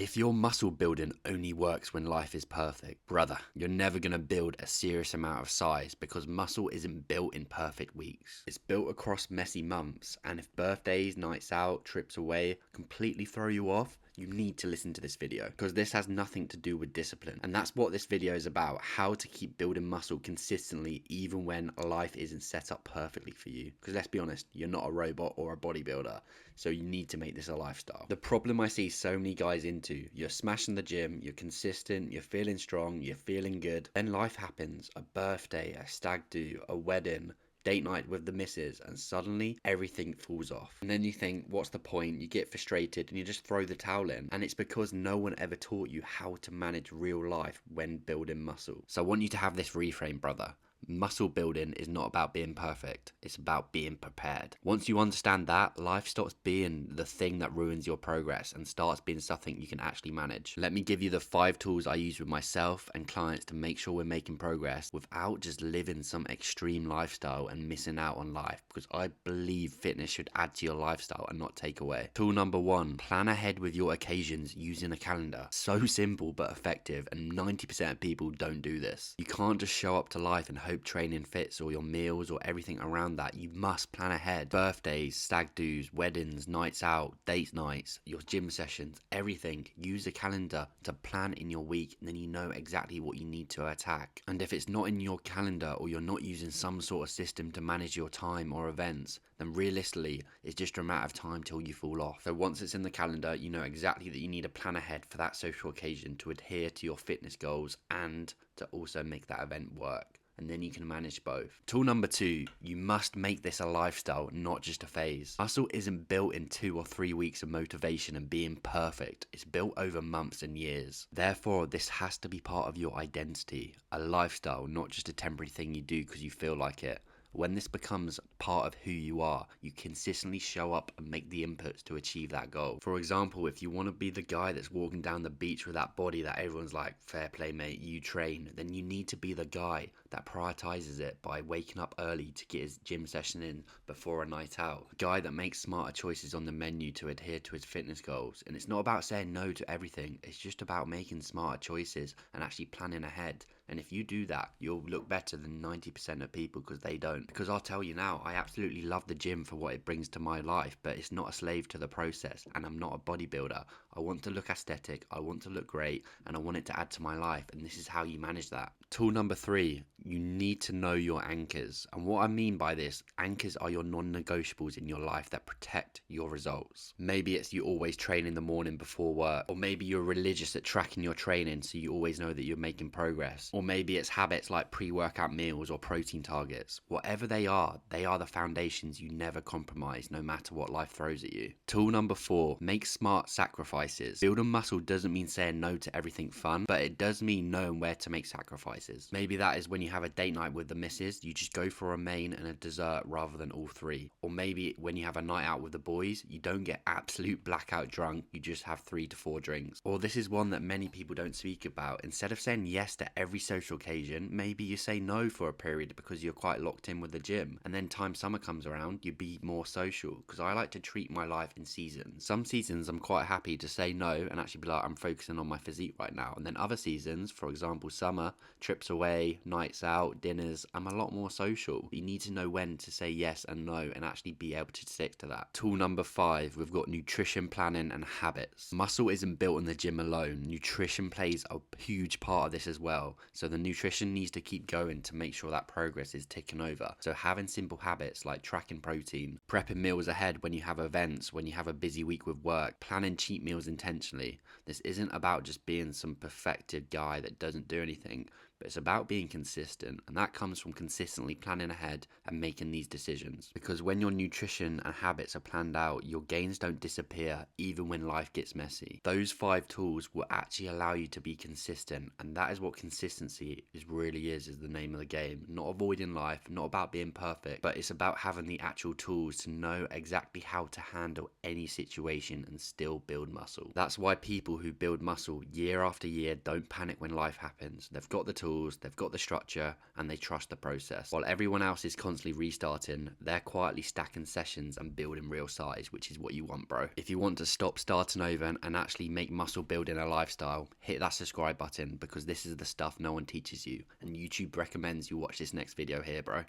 If your muscle building only works when life is perfect, brother, you're never going to build a serious amount of size because muscle isn't built in perfect weeks. It's built across messy months, and if birthdays, nights out, trips away completely throw you off, you need to listen to this video because this has nothing to do with discipline. And that's what this video is about, how to keep building muscle consistently even when life isn't set up perfectly for you. Because let's be honest, you're not a robot or a bodybuilder, so you need to make this a lifestyle. The problem I see so many guys into, you're smashing the gym, you're consistent, you're feeling strong, you're feeling good, then life happens, a birthday, a stag do, a wedding, date night with the missus, and suddenly everything falls off. And then you think, what's the point? You get frustrated and you just throw the towel in. And it's because no one ever taught you how to manage real life when building muscle. So I want you to have this reframe, brother. Muscle building is not about being perfect, it's about being prepared. Once you understand that, life stops being the thing that ruins your progress and starts being something you can actually manage. Let me give you the 5 tools I use with myself and clients to make sure we're making progress without just living some extreme lifestyle and missing out on life, because I believe fitness should add to your lifestyle and not take away. Tool number 1, plan ahead with your occasions using a calendar. So simple but effective, and 90% of people don't do this. You can't just show up to life and hope training fits, or your meals or everything around that. You must plan ahead. Birthdays, stag do's, weddings, nights out, date nights, your gym sessions, everything. Use a calendar to plan in your week, and then you know exactly what you need to attack. And if it's not in your calendar, or you're not using some sort of system to manage your time or events, then realistically it's just a matter of time till you fall off. So once it's in the calendar, you know exactly that you need to plan ahead for that social occasion to adhere to your fitness goals and to also make that event work. And then you can manage both. Tool number 2, you must make this a lifestyle, not just a phase. Muscle isn't built in 2 or 3 weeks of motivation and being perfect. It's built over months and years. Therefore, this has to be part of your identity, a lifestyle, not just a temporary thing you do because you feel like it. When this becomes part of who you are, you consistently show up and make the inputs to achieve that goal. For example, if you want to be the guy that's walking down the beach with that body that everyone's like, fair play mate, you train, then you need to be the guy that prioritizes it by waking up early to get his gym session in before a night out. A guy that makes smarter choices on the menu to adhere to his fitness goals. And it's not about saying no to everything, it's just about making smarter choices and actually planning ahead. And if you do that, you'll look better than 90% of people because they don't. Because I'll tell you now, I absolutely love the gym for what it brings to my life, but it's not a slave to the process, and I'm not a bodybuilder. I want to look aesthetic, I want to look great, and I want it to add to my life, and this is how you manage that. Tool number 3, you need to know your anchors. And what I mean by this, anchors are your non-negotiables in your life that protect your results. Maybe it's you always train in the morning before work, or maybe you're religious at tracking your training so you always know that you're making progress, or maybe it's habits like pre-workout meals or protein targets. Whatever they are the foundations you never compromise no matter what life throws at you. Tool number 4, make smart sacrifices. Building muscle doesn't mean saying no to everything fun, but it does mean knowing where to make sacrifices. Maybe that is when you have a date night with the missus, you just go for a main and a dessert rather than all 3. Or maybe when you have a night out with the boys, you don't get absolute blackout drunk, you just have 3 to 4 drinks. Or this is one that many people don't speak about. Instead of saying yes to every social occasion, maybe you say no for a period because you're quite locked in with the gym. And then time summer comes around, you be more social. Because I like to treat my life in seasons. Some seasons I'm quite happy to say no and actually be like, I'm focusing on my physique right now. And then other seasons, for example summer, trips away, nights out, dinners, I'm a lot more social. You need to know when to say yes and no and actually be able to stick to that. Tool number 5, we've got nutrition planning and habits. Muscle isn't built in the gym alone. Nutrition plays a huge part of this as well. So the nutrition needs to keep going to make sure that progress is ticking over. So having simple habits like tracking protein, prepping meals ahead when you have events, when you have a busy week with work, planning cheat meals intentionally. This isn't about just being some perfected guy that doesn't do anything, but it's about being consistent, and that comes from consistently planning ahead and making these decisions. Because when your nutrition and habits are planned out, your gains don't disappear even when life gets messy. Those 5 tools will actually allow you to be consistent, and that is what consistency really is the name of the game. Not avoiding life, not about being perfect, but it's about having the actual tools to know exactly how to handle any situation and still build muscle. That's why people who build muscle year after year don't panic when life happens. They've got the tools, tools, they've got the structure, and they trust the process. While everyone else is constantly restarting, they're quietly stacking sessions and building real size, which is what you want, bro. If you want to stop starting over and actually make muscle building a lifestyle, hit that subscribe button, because this is the stuff no one teaches you, and YouTube recommends you watch this next video here, bro.